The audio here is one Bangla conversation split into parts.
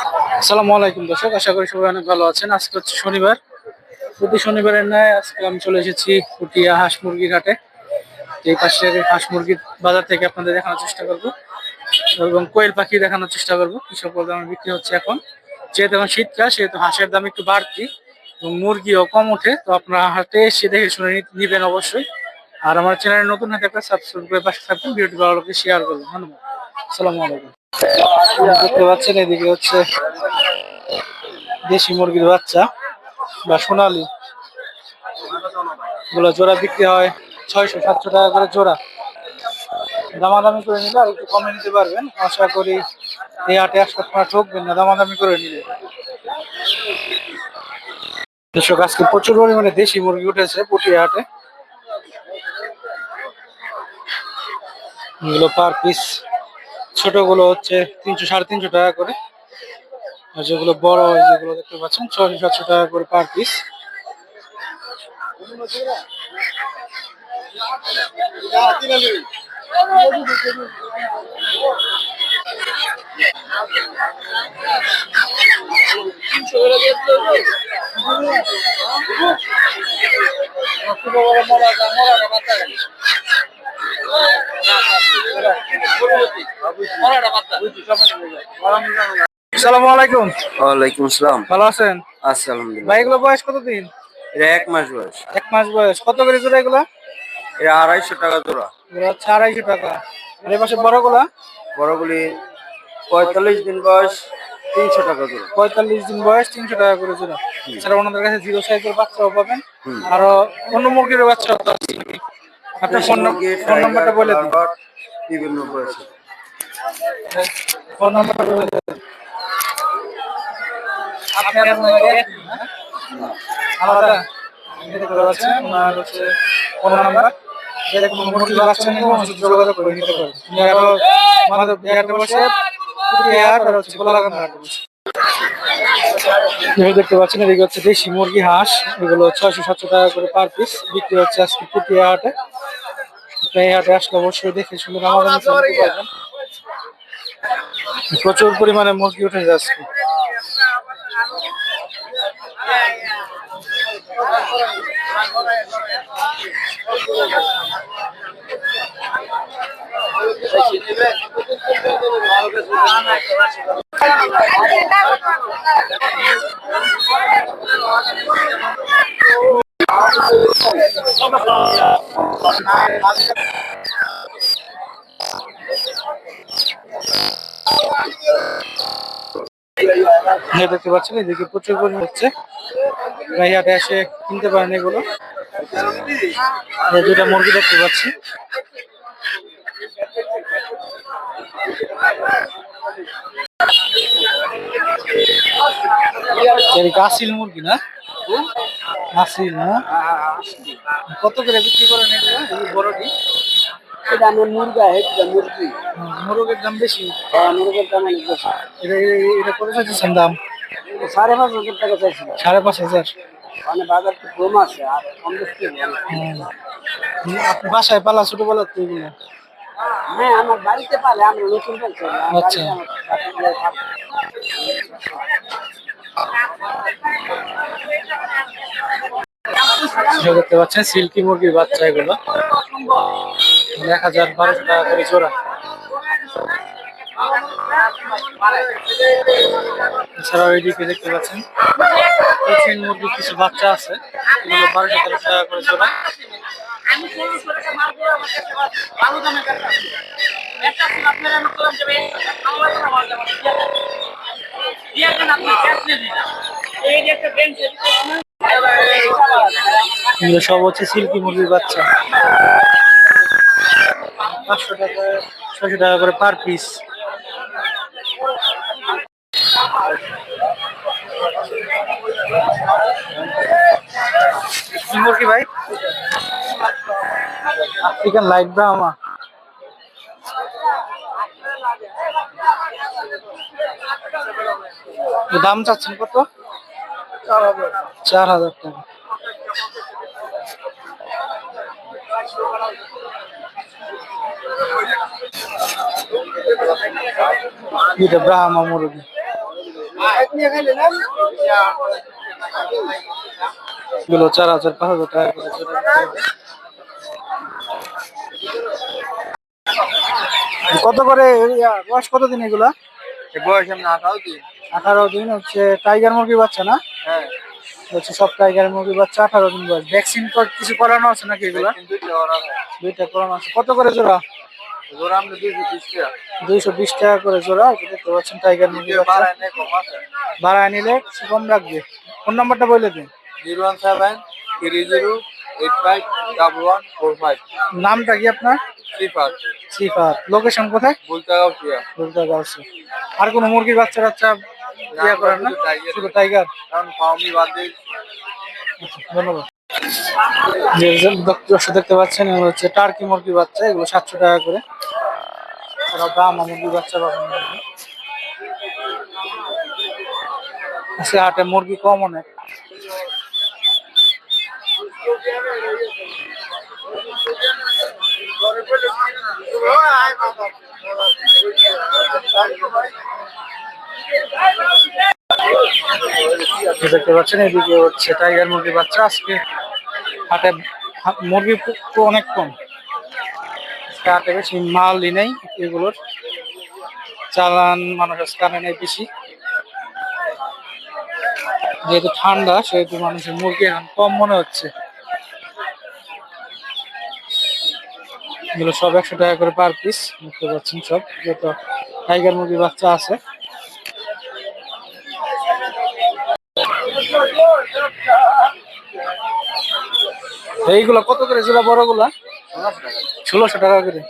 আসসালামু আলাইকুম দর্শক, আশা করি সবাই অনেক ভালো আছেন। আজকে হচ্ছে শনিবার। প্রতি শনিবারের ন্যায় আজকে আমি চলে এসেছি পুটিয়া হাঁস মুরগির হাটে। এই পাশে হাঁস মুরগির বাজার থেকে আপনাদের দেখানোর চেষ্টা করব এবং কোয়েল পাখি দেখানোর চেষ্টা করব কি সকল দামে বিক্রি হচ্ছে এখন। যেহেতু এখন শীতকাল, সেহেতু হাঁসের দাম একটু বাড়তি এবং মুরগিও কম ওঠে। তো আপনারা হাটে এসে দেখে শুনে নিবেন অবশ্যই। আর আমার চ্যানেলে নতুন হাতে একটা সাবস্ক্রাইব করে পাশে থাকবেন, ভিডিওটি ভালো লাগলে শেয়ার করবেন। ধন্যবাদ। আসসালামু আলাইকুম। দেখতে পাচ্ছেন এদিকে হচ্ছে দেশি মুরগির বাচ্চা বা সোনালী, গুলো জোড়া বিক্রি হয় 600-700 টাকা করে জোড়া। দামাদামি করে নিলে আর একটু কমে নিতে পারবেন। আশা করি এই হাটে আসলে আপনারা ঠকবেন না দামাদামি করে নিলে। দর্শক, আজকে প্রচুর পরিমাণে দেশি মুরগি উঠেছে পুটিয়া হাটে। এগুলো পার পিস ছোট গুলো হচ্ছে 300-350 টাকা করে, আর যেগুলো বড় যেগুলো দেখতে পাচ্ছেন 600-700 টাকা করে পার পিস। আসসালামু আলাইকুম। ওয়ালাইকুম আসসালাম। ভালো আছেন? আছি আলহামদুলিল্লাহ। ভাই এগুলো বয়স কতদিন? এটা 1 মাস বয়স। 1 মাস বয়স। কত করে জোড়া এগুলা? এটা 250 টাকা জোড়া। এগুলো হচ্ছে 250 টাকা। আর এই পাশে বড়গুলা? বড়গুলি 45 দিন বয়স 300 টাকা জোড়া। 45 দিন বয়স 300 টাকা করে জোড়া। এছাড়া ওনাদের কাছে জিরো সাইজের বাচ্চাও পাবেন। আরো অন্য মুরগির বাচ্চাও আছে। আপনার ফোন নাম্বারটা বলে দিন। বিভিন্ন বয়সে। ফোন নাম্বারটা বলে দিন। আপনি আলাদা দেখতে পাচ্ছেন ওনার হচ্ছে ফোন নাম্বার। যেরকম মুরগির বাচ্চা নিয়ে যোগাযোগ করে নিতে পারবেন। আরো আমাদের বিহাটে বসে হাট আর হচ্ছে গোলাগান হাট বসে। দেখতে পাচ্ছেন এদিকে হচ্ছে দেশি মুরগি হাঁস, এগুলো 600-700 টাকা করে পার পিস বিক্রি হচ্ছে আজকে পুটিয়া হাটে। এই হাটে আসলে অবশ্যই দেখে শুনে দামাদামি করে নিতে পারবেন। প্রচুর পরিমাণে মুরগি উঠে যাচ্ছে। দেখতে পাচ্ছেন এদিকে প্রচুর পরিমাণ হচ্ছে, এই হাটে এসে কিনতে পারেন এগুলো। দুটা মুরগি দেখতে পাচ্ছি। আসিল মুরগি না? আসিল না? কত করে বিক্রি করেন এগুলো? এই বড়টি এটা আমার মুরগা, এটা মুরগি। মুরগের দাম বেশি। মুরগের দাম অনেক বেশি। এটা কত চাইছেন দাম? 5,500 টাকা চাইছিল। 5,500। মানে বাজার তো কম আছে আর কম বেশি। আপনি বাসায় পালা ছোটবেলা তো এগুলো? হ্যাঁ, আমার বাড়িতে পালে, আমরা নতুন বলছি। আচ্ছা। দেখতে পাচ্ছেন সিল্কি মুরগির বাচ্চা, এগুলো 1,000-1,200 টাকা করে জোড়া। এছাড়াও এইদিকে দেখতে পাচ্ছেন কোচিং মুরগির কিছু বাচ্চা আছে, এগুলো 1,200-1,300 টাকা করে জোড়া। এগুলো সব হচ্ছে সিল্কি মুরগির বাচ্চা। 500-600 টাকা করে পার পিস। মুরগি ভাই আফ্রিকান লাইট ব্রাহ্মা, দাম চাচ্ছেন কত? 4,000 টাকা। এটা ব্রাহ্মা মুরগি এগুলো 4,000 5,000 টাকা করে জোড়া বিক্রি হবে। কত করে বয়স কতদিন এগুলা? বয়স আমি 18 দিন। 18 দিন হচ্ছে টাইগার মুরগি বাচ্চা না? হ্যাঁ, হচ্ছে সব টাইগার মুরগি বাচ্চা 18 দিন বয়স। ভ্যাকসিন কিছু করানো আছে নাকি এগুলা? কিন্তু ওরা দুইটা করানো আছে। কত করে জোড়া? ওরা আমরা 220 টাকা 220 টাকা করে জোড়া। এটা দেখতে পাচ্ছেন টাইগার মুরগি বাচ্চা। বাড়ায় নেই, কম আছে। ভাড়া নিলে কিছু কম রাখবে। ফোন নাম্বারটা বলে দিন। 01730851145। নামটা কি আপনার? সিফার সিফাত। লোকেশন কোথায়? বুলতাগাঁও টিয়া। বলতে পারছি। আর কোনো মুরগির বাচ্চা টাচ্চা ইয়া করেন না? শুধু টাইগার। কারণ ফার্মি বাদে ধন্যবাদ। যে দর্শক দেখতে পাচ্ছেন এগুলো হচ্ছে টার্কি মুরগি বাচ্চা, এগুলো 700 টাকা করে। আর ব্রাহ্মা মুরগি বাচ্চা পাবেন এখানে। আজকে হাটে মুরগি কম অনেক। দেখতে পাচ্ছেন এদিকে হচ্ছে টাইগার মুরগি বাচ্চা। আজকে হাটে মুরগি তো অনেক কম। আজকে হাটে বেশি মালই নেই এগুলোর, চালান মানুষ আজকে আনে নেই বেশি। যেহেতু ঠান্ডা সেহেতু মানুষের মুরগি এখন কম মনে হচ্ছে। এগুলো সব 100 টাকা করে পার পিস দেখতে পাচ্ছেন। সব যত টাইগার মুরগি বাচ্চা আছে। এইগুলো কত করে জোড়া বড়গুলা? 1600 টাকা করে।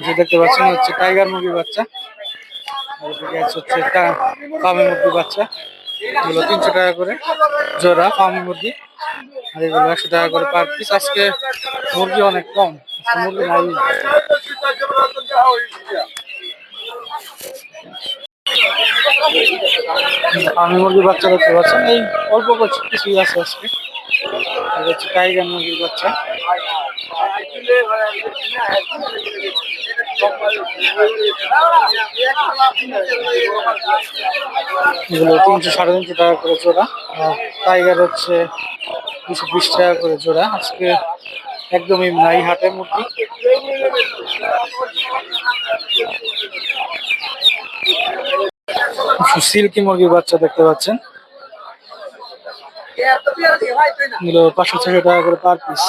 যে দেখতে পাচ্ছেন হচ্ছে টাইগার মুরগি বাচ্চা। এদিকে হচ্ছে ফার্মি মুরগি বাচ্চা। এগুলো 300 টাকা করে জোড়া ফার্মি মুরগি। আর এগুলো 100 টাকা করে পার পিস। আজকে মুরগি অনেক কম, আজকে মুরগি নাই। ফার্মি মুরগির বাচ্চা দেখতে পাচ্ছেন, এই অল্প কিছুই আছে আজকে। এটা হচ্ছে টাইগার মুরগির বাচ্চা। এগুলো 300 সাড়ে 300 টাকা করে জোড়া। আর টাইগার হচ্ছে 220 টাকা করে জোড়া। আজকে একদমই নাই হাটে মুরগি। সিল্কি মুরগির বাচ্চা দেখতে পাচ্ছেন, এগুলো 500 600 টাকা করে পার পিস।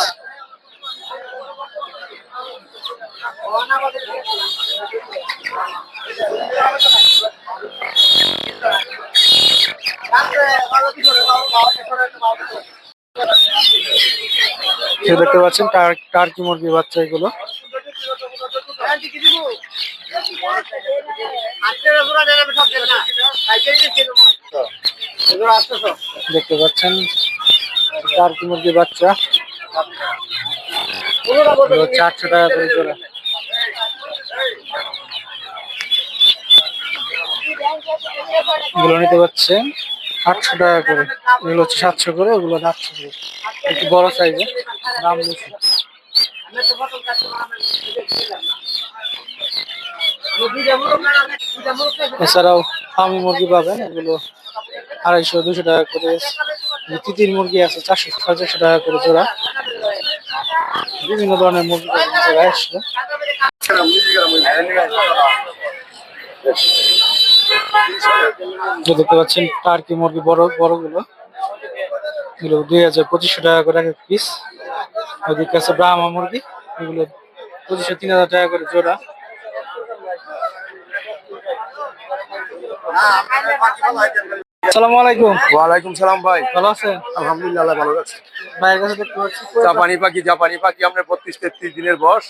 দেখতে পাচ্ছেন টার্কি মুরগির বাচ্চা এগুলো। দেখতে পাচ্ছেন টার্কি মুরগির বাচ্চা 400 টাকা করে জোড়া। এগুলো নিতে পারছেন 800 টাকা করে। এগুলো হচ্ছে 700 করে, ওগুলো 800 করে। একটু বড় সাইজের, দাম বেশি। এছাড়াও ফার্মি মুরগি পাবেন, এগুলো 250 200 টাকা করে। তিতির মুরগি আছে 400 450 টাকা করে জোড়া। বিভিন্ন ধরনের মুরগি পাবেন জায়গায় আসলে। দেখতে পাচ্ছেন টার্কি মুরগি বড় বড়গুলো, এগুলো 2000 2500 টাকা করে এক পিস। ওইদিকে আছে ব্রাহ্মা মুরগি, এগুলো 2500 3000 টাকা করে জোড়া। আসসালামু আলাইকুম। ওয়ালাইকুম সালাম ভাই। ভালো আছেন? আলহামদুলিল্লাহ, আল্লাহ ভালো আছে। ভাইয়ের কাছে দেখতে পাচ্ছি জাপানি পাখি আমরা 32-33 দিনের বয়স।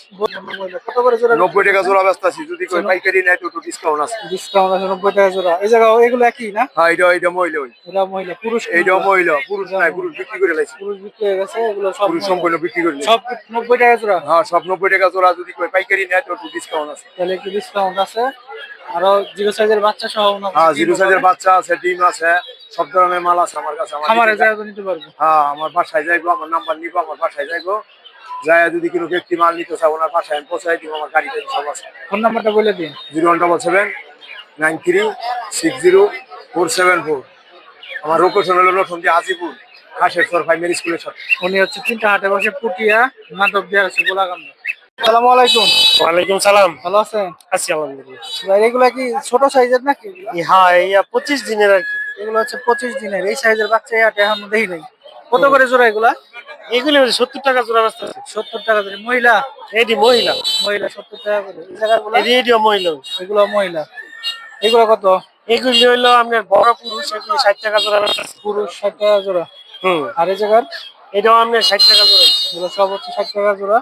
কত করে জোড়া? 90 টাকা জোড়া ব্যস্ত আছি। যদি কই পাইকারি নেয় তো একটু ডিসকাউন্ট আছে। ডিসকাউন্ট আছে 90 টাকা জোড়া। এই জায়গা এগুলো একই না? হ্যাঁ, এটা মহিলা। এটা মহিলা। পুরুষ? এইটা মহিলা, পুরুষ নাই, পুরুষ বিক্রি করে লাইছি। পুরুষ বিক্রি হয়ে গেছে, এগুলো সব পুরুষ সম্পূর্ণ বিক্রি করে লাইছি। সব 90 টাকা জোড়া? হ্যাঁ, সব 90 টাকা জোড়া। যদি কই পাইকারি নেয় তো একটু ডিসকাউন্ট আছে। তাহলে একটু ডিসকাউন্ট আছে। আরো জিরো সাইজের বাচ্চা সহ হ্যাঁ, জিরো সাইজের বাচ্চা আছে, ডিম আছে, সব ধরনের মাল আছে আমার কাছে। খামারে যায় তো নিতে পারবো। হ্যাঁ, আমার বাসায় যাইবো, আমার নাম্বার নিবো, আমার বাসায় যাইবো, যায় যদি কোনো ব্যক্তি মাল নিতে চাবো, ওনার বাসায় আমি পৌঁছাই দিব, আমার গাড়িতে সব আছে। ফোন নাম্বারটা বলে দিন। 017936047 আমার লোকেশন হলো নতুন আজিপুর হাসের সর প্রাইমারি স্কুলের সাথে। উনি হচ্ছে 3টা হাটে বসে, পুটিয়া, মাধব বিহার আছে, গোলাকান্দা। আসসালামু আলাইকুম। ওয়ালাইকুম সালাম। ভালো আছেন? আছি আলহামদুলিল্লাহ। ভাই এগুলা কি ছোট সাইজের নাকি এগুলা? হ্যাঁ, এই 25 দিনের আর কি। এগুলো হচ্ছে 25 দিনের। এই সাইজের বাচ্চা এই হাটে এখন দেখি নাই। কত করে জোড়া এগুলা? এগুলি 70 টাকা জোড়া ব্যস্ত আছে। 70 টাকা করে। মহিলা? এটি মহিলা। মহিলা 70 টাকা করে। এই জায়গাগুলা? এটিও মহিলা। এগুলো মহিলা। এগুলো কত? এগুলি হইলো আপনার বড় পুরুষ, এগুলি 60 টাকা জোড়া ব্যস্ত আছে। পুরুষ 60 টাকা জোড়া। আর এই জায়গার? এটাও আপনার 60 টাকা জোড়া। এগুলো সব হচ্ছে 60 টাকা জোড়া।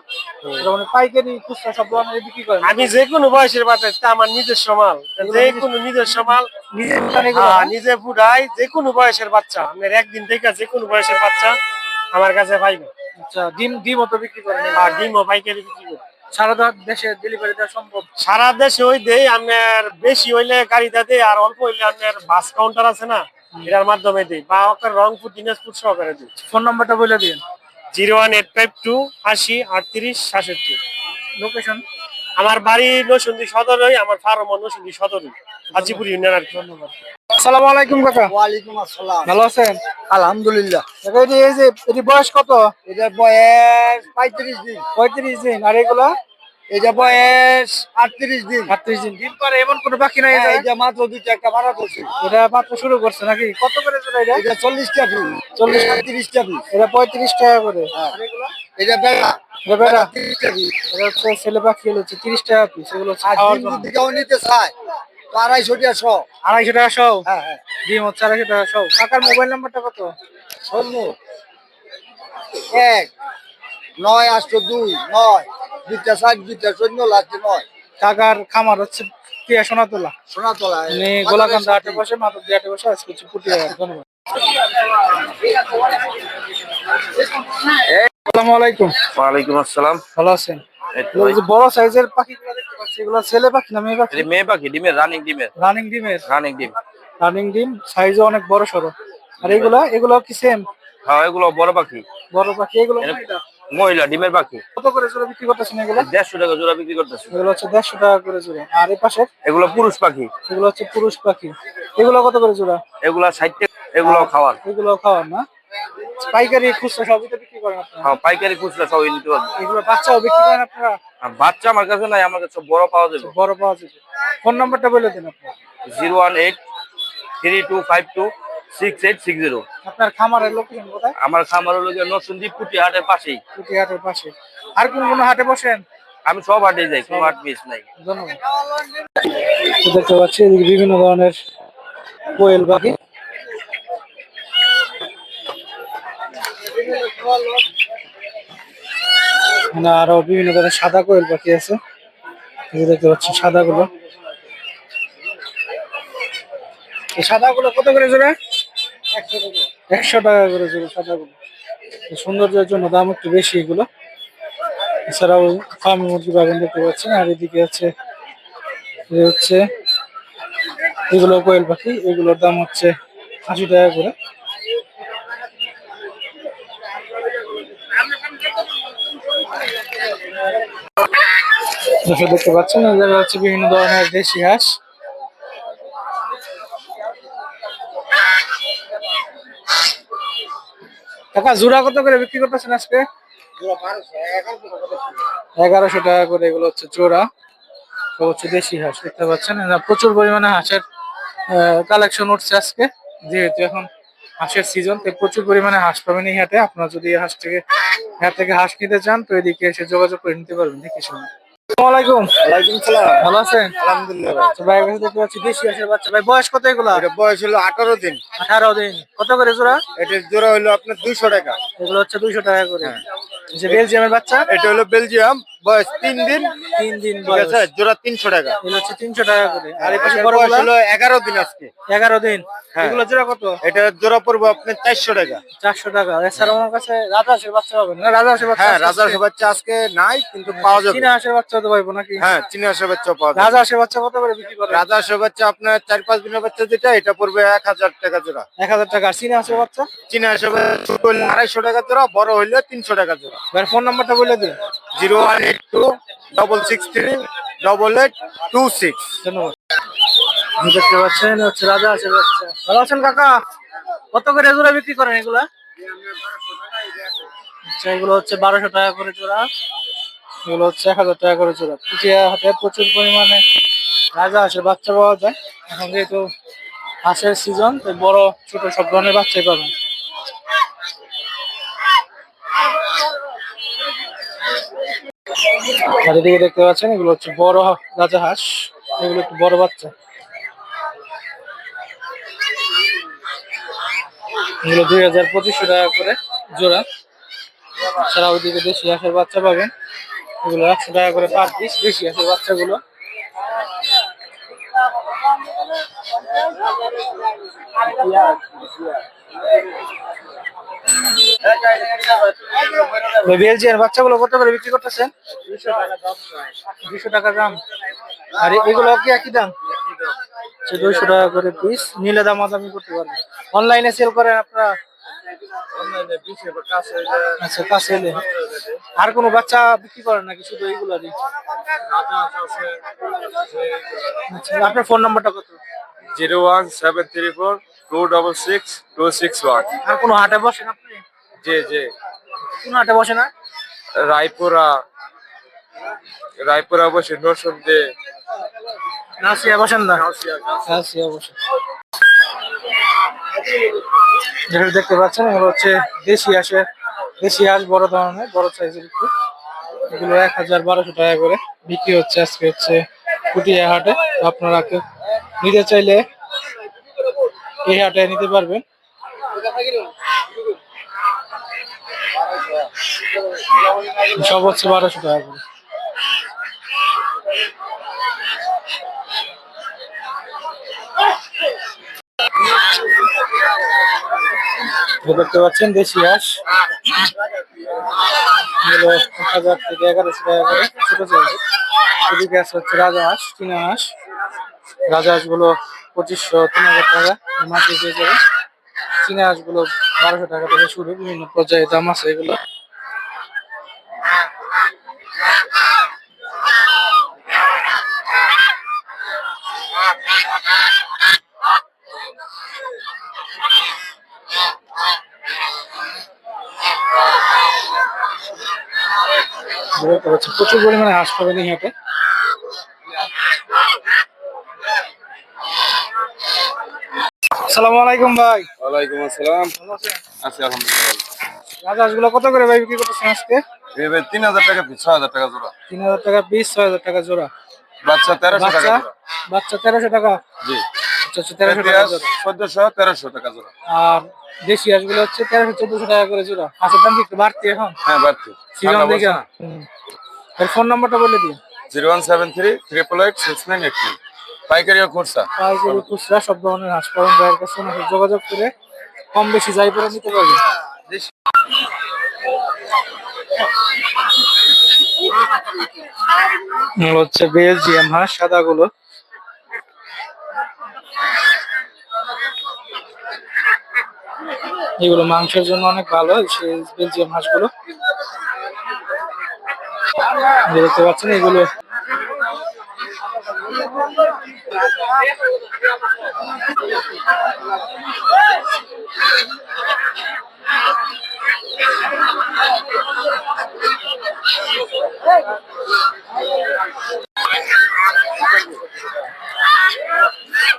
এটা মানে পাইকারি খুচরা সব ধরনের বিক্রি করেন? আমি যে কোনো বয়সের বাচ্চা, এটা আমার নিজস্ব মাল, যে কোনো নিজস্ব মাল নিজে ফুটান এগুলো? হ্যাঁ, নিজে ফুটাই। যে কোনো বয়সের বাচ্চা, আপনার একদিন থেকে যে কোনো বয়সের বাচ্চা আমার কাছে পাইবে। আচ্ছা, ডিমও তো বিক্রি করেন? আর ডিমও পাইকারি বিক্রি করি। সারা দেশে ডেলিভারি দেওয়া সম্ভব? সারা দেশে ওই দেই, আপনার বেশি হইলে গাড়িতে দেই, আর অল্প হইলে আপনার বাস কাউন্টার আছে না, এটার মাধ্যমে দেই, বা আপনার রংপুর দিনাজপুর সহকারে দিই। ফোন নাম্বারটা বলে দিন। 0185280 80 67। লোকেশন? আমার বাড়ি নরসিংদী সদরই, আমার ফার্ম নরসিংদী সদরই, হাজিপুর ইউনিয়ন আর কি। ধন্যবাদ। আসসালামু আলাইকুম কাকা। ওয়ালাইকুম আসসালাম। ভালো আছেন? আলহামদুলিল্লাহ। কাকা এই যে এটি বয়স কত? এটা বয়স 35 দিন। 35 দিন। আর এগুলা? এটা বয়স 38 দিন। 38 দিন। ডিম পারে এমন কোনো বাকি নাই? হ্যাঁ, এটা মাত্র 2টা একটা ভাড়া করছি। এটা মাত্র শুরু করছে নাকি? কত করে জোড়া এটা? এটা 40টা পিস, 40 30টা পিস। এটা 35 টাকা করে। হ্যাঁ। আর এগুলা? এটা বেড়া, এটা বেড়া? 30টা পিস। এটা হচ্ছে ছেলে পাখি, হচ্ছে 30 টাকা পিস। এগুলো হচ্ছে আর খাওয়ার ডিম জন্য। যদি কেউ নিতে চায় তো 250 টাকা শো। 250 টাকা সহ? হ্যাঁ হ্যাঁ। ডিম হচ্ছে 250 টাকা সহ। কাকার মোবাইল নাম্বারটা কত? 1-9-802-9-2-4-2-0 কাকার খামার হচ্ছে টিয়া সোনাতলা। সোনাতলা। উনি গোলাকান্দা হাটে বসে, মাধব হাটে বসে, আজকে হচ্ছে পুটিয়া হাট। ধন্যবাদ। আসসালামু আলাইকুম। ওয়ালাইকুম আসসালাম। ভালো আছেন? এই তো এই যে বড় সাইজের পাখিগুলো দেখতে পাচ্ছি, এগুলো ছেলে পাখি না মেয়ে পাখি? ভাই, মেয়ে পাখি, ডিমের রানিং ডিমের রানিং ডিমের? রানিং ডিম। রানিং ডিম, সাইজও অনেক বড় সরো। আর এগুলো কি সেম? হ্যাঁ, এগুলো বড় পাখি, বড় পাখি। এগুলো এটা মহিলা? মহিলা ডিমের পাখি। কত করে জোড়া বিক্রি করতেছেন এগুলো? 150 টাকা জোড়া বিক্রি করতেছে। এগুলো হচ্ছে 150 টাকা করে জোড়া। আর এই পাশে? এগুলো পুরুষ পাখি, এগুলো হচ্ছে পুরুষ পাখি। এগুলো কত করে জোড়া? এগুলা 60 টাকা। এগুলো খাওয়ার। এগুলো খাওয়ার না? পাইকারি খুচরা সবই তো বিক্রি করেন আপনারা? হ্যাঁ, পাইকারি খুচরা সবই নিতে পারবে। এগুলো বাচ্চাও বিক্রি করেন আপনারা? আর বাচ্চা আমার কাছে নাই, আমার কাছে বড় পাওয়া যাবে। বড় পাওয়া যাবে। ফোন নাম্বারটা বলে দিন আপনার। 01832526860। আপনার খামারের লোকেশন কোথায়? আমার খামার হলো গিয়ে নরসিংদী পুটিয়া হাটের পাশেই। পুটিয়া হাটের পাশে। আর কোন হাটে বসেন? আমি সব হাটে যাই, কোনো হাট মিস নাই। ধন্যবাদ। তো দেখতে পাচ্ছি এদিকে বিভিন্ন ধরনের কোয়েল পাখি। এখানে আরো বিভিন্ন ধরনের সাদা কোয়েল পাখি আছে। এই যে দেখতে পাচ্ছি সাদাগুলো। এই সাদাগুলো কত করে জোড়া? 100 টাকা করে জোড়া সাদাগুলো। এই সৌন্দর্যের জন্য দাম একটু বেশি এগুলো। এছাড়াও ফার্মি মুরগি বাগান দেখতে পাচ্ছেন। আর এদিকে হচ্ছে এগুলো কোয়েল পাখি, এগুলোর দাম হচ্ছে 80 টাকা করে। দর্শক দেখতে পাচ্ছেন এই জায়গায় হচ্ছে বিভিন্ন ধরনের দেশি হাঁস। কাকা জোড়া কত করে বিক্রি করতেছেন আজকে? 1100 টাকা করে। এগুলো হচ্ছে জোড়া। তো হচ্ছে দেশি হাঁস দেখতে পাচ্ছেন। এরা প্রচুর পরিমাণে হাঁসের কালেকশন উঠছে আজকে, যেহেতু এখন হাঁসের সিজন, তো প্রচুর পরিমাণে হাঁস পাবেন এই হাটে। আপনারা যদি এই হাঁস থেকে হাঁস নিতে চান তো এদিকে এসে যোগাযোগ করে নিতে পারবেন দেখে শুনে। আসসালামু আলাইকুম। ওয়ালাইকুম সালাম। ভালো আছেন? আলহামদুলিল্লাহ। তো ভাই কাছে দেখতে পাচ্ছি দেশি হাঁসের বাচ্চা। ভাই বয়স কত এগুলা? এটা বয়স হলো 18 দিন। 18 দিন। কত করে জোড়া? এটার জোড়া হলো আপনার 200 টাকা। এগুলো হচ্ছে 200 টাকা করে। এই যে বেলজিয়ামের বাচ্চা? এটা হলো বেলজিয়াম, বয়স 3 দিন। 3 দিন ঠিক বয়স। আছে, জোড়া 300 টাকা। এগুলো হচ্ছে 300 টাকা করে। আর এই পাশে এটার বড়গুলো বয়স হলো 11 দিন আজকে। 11 দিন। হ্যাঁ। এগুলো জোড়া কত? এটা জোড়া পড়বে আপনার 400 টাকা। 400 টাকা। এছাড়া আমার কাছে রাজহাঁসের বাচ্চা পাবেন না? রাজহাঁসের বাচ্চা হ্যাঁ, আজকে রাজহাঁসের বাচ্চা আজকে নাই, কিন্তু পাওয়া যাবে। চীনা হাঁসের বাচ্চা তো পাইবো নাকি? হ্যাঁ, চীনা হাঁসের বাচ্চা পাওয়া যাবে। রাজহাঁসের বাচ্চা কত করে বিক্রি করে? রাজহাঁসের বাচ্চা আপনার 4-5 দিনের বাচ্চা যেটা, এটা পড়বে 1000 টাকা জোড়া। 1000 টাকা। আর চীনা হাঁসের বাচ্চা? চীনা হাঁসের বাচ্চা ছোট হলে 250 টাকা জোড়া, বড় হলে 300 টাকা জোড়া। ভাই ফোন নাম্বারটা বলে দিন। 0182 663 8826। ধন্যবাদ। দেখতে পাচ্ছেন হচ্ছে রাজহাঁসের বাচ্চা। ভালো আছেন কাকা? কত করে জোড়া বিক্রি করেন এগুলা? আচ্ছা, এগুলো হচ্ছে 1200 টাকা করে জোড়া। এগুলো হচ্ছে 1000 টাকা করে জোড়া। পুটিয়া হাটে প্রচুর পরিমাণে রাজহাঁসের বাচ্চা পাওয়া যায়। এখন যেহেতু হাঁসের সিজন, তো বড় ছোট সব ধরনের বাচ্চাই পাবেন। আর এদিকে দেখতে পাচ্ছেন এগুলো হচ্ছে বড় রাজহাঁস। এগুলো একটু বড় বাচ্চা। এগুলো 2500 টাকা করে জোড়া। ছাড়া ওইদিকে দেশি হাঁসের বাচ্চা পাবেন, এগুলো 100 টাকা করে পার পিস। দেশি হাঁসের বাচ্চাগুলো বেলজিয়ান বাচ্চাগুলো কত করে বিক্রি করতেছেন? 200 টাকা দাম। আর এগুলো কি একই দাম? 200 টাকা করে পিস। নিলে দামাদামি করতে পারবেন। অনলাইনে সেল করেন আপনারা? আচ্ছা, কাছে এলে। আর কোনো বাচ্চা বিক্রি করেন নাকি শুধু এইগুলারই? আচ্ছা, আপনার ফোন নাম্বারটা কত? 01734 266 261। আর কোনো হাটে বসেন আপনি? জি জি। কোন হাটে বসে না? রায়পুরা, রায়পুরা বসে নরসিংদী। নাসিয়া বসেন না? নাসিয়া বসেন। যেটা দেখতে পাচ্ছেন এগুলো হচ্ছে দেশি হাঁসের, দেশি হাঁস বড় ধরনের, বড় সাইজের একটু। এগুলো 1200 টাকা করে বিক্রি হচ্ছে আজকে হচ্ছে পুটিয়া হাটে। তো আপনারা কেউ নিতে চাইলে এই হাটে নিতে পারবেন। সব হচ্ছে 1200 টাকা করে। দেখতে পাচ্ছেন দেশি হাঁস, এগুলো 1000 থেকে 1100 টাকা করে ছোট সাইজের। এদিকে আছে হচ্ছে রাজহাঁস, চীনা হাঁস। রাজহাঁস গুলো 2500-3000 টাকা মাটি দিয়ে যাবে। চীনা হাঁস গুলো 1200 টাকা থেকে শুরু, বিভিন্ন পর্যায়ে দাম আছে এগুলো। দেখতে পাচ্ছেন প্রচুর পরিমাণে হাঁস পাবেন এই হাটে। আসসালামু আলাইকুম ভাই। ওয়ালাইকুম আসসালাম। ভালো আছেন? আছি আলহামদুলিল্লাহ। রাজহাঁস গুলো কত করে ভাই বিক্রি করতেছেন আজকে? এবার 3000 টাকা পিস, 6000 টাকা জোড়া। 3000 টাকা পিস, 6000 টাকা জোড়া। বাচ্চা 1300 টাকা বাচ্চা জোড়া। বাচ্চা 1300 টাকা। জি। আচ্ছা, 1300 টাকা জোড়া। 1400 1300 টাকা জোড়া। আর দেশি হাঁসগুলো হচ্ছে 1300-1400 টাকা করে জোড়া। হাঁসের দাম কি একটু বাড়তি এখন? হ্যাঁ, বাড়তি। সিজন দেখে। এর ফোন নাম্বারটা বলে দিন। 0173 888 6989। পাইকারি ও খুচরা। পাইকারি খুচরা সব ধরনের হাঁস পালন ভাইয়ের কাছে ওনাকে যোগাযোগ করে কম বেশি যাই করে নিতে পারবেন। এগুলো হচ্ছে বেলজিয়াম হাঁস, সাদা গুলো। এগুলো মাংসের জন্য অনেক ভালো, সেই বেলজিয়াম হাঁসগুলো। দেখতে পাচ্ছেন এগুলো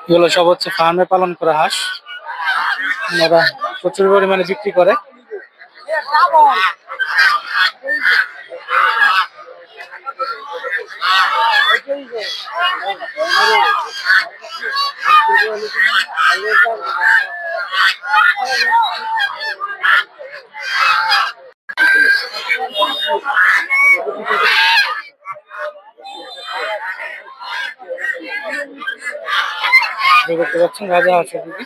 এগুলো সব হচ্ছে ফার্মে পালন করা হাঁস। ওনারা প্রচুর পরিমাণে বিক্রি করে। দেখতে পাচ্ছেন রাজা হাঁস মুরগি।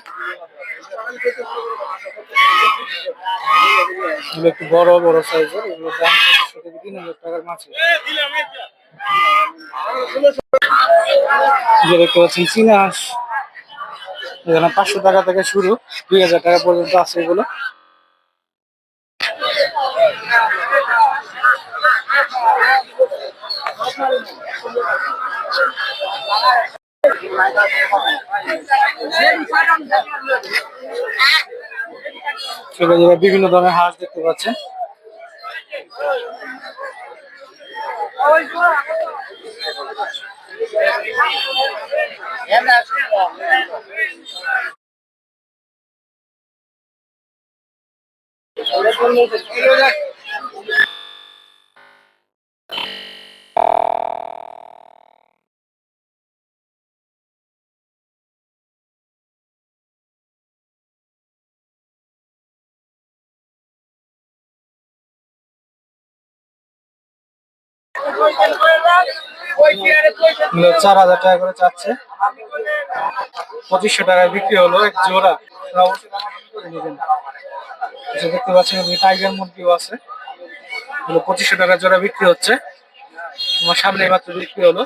এগুলো একটু বড় বড় সাইজের, এগুলোর দাম 2500 থেকে 3000 টাকার মাঝে। যে দেখতে পাচ্ছেন চীনা হাঁস, এখানে 500 টাকা থেকে শুরু, 2000 টাকা পর্যন্ত আছে এগুলো। সেখানে বিভিন্ন ধরনের হাঁস দেখতে পাচ্ছেন। এগুলো 4000 টাকা করে চাচ্ছে, 2500 টাকায় বিক্রি হলো এক জোড়া। অবশ্যই দামাদামি করে নেবেন। আচ্ছা, দেখতে পাচ্ছেন এদিকে টাইগার মুরগিও আছে, এগুলো 2500 টাকা জোড়া বিক্রি হচ্ছে। আমার সামনে মাত্র বিক্রি হলো।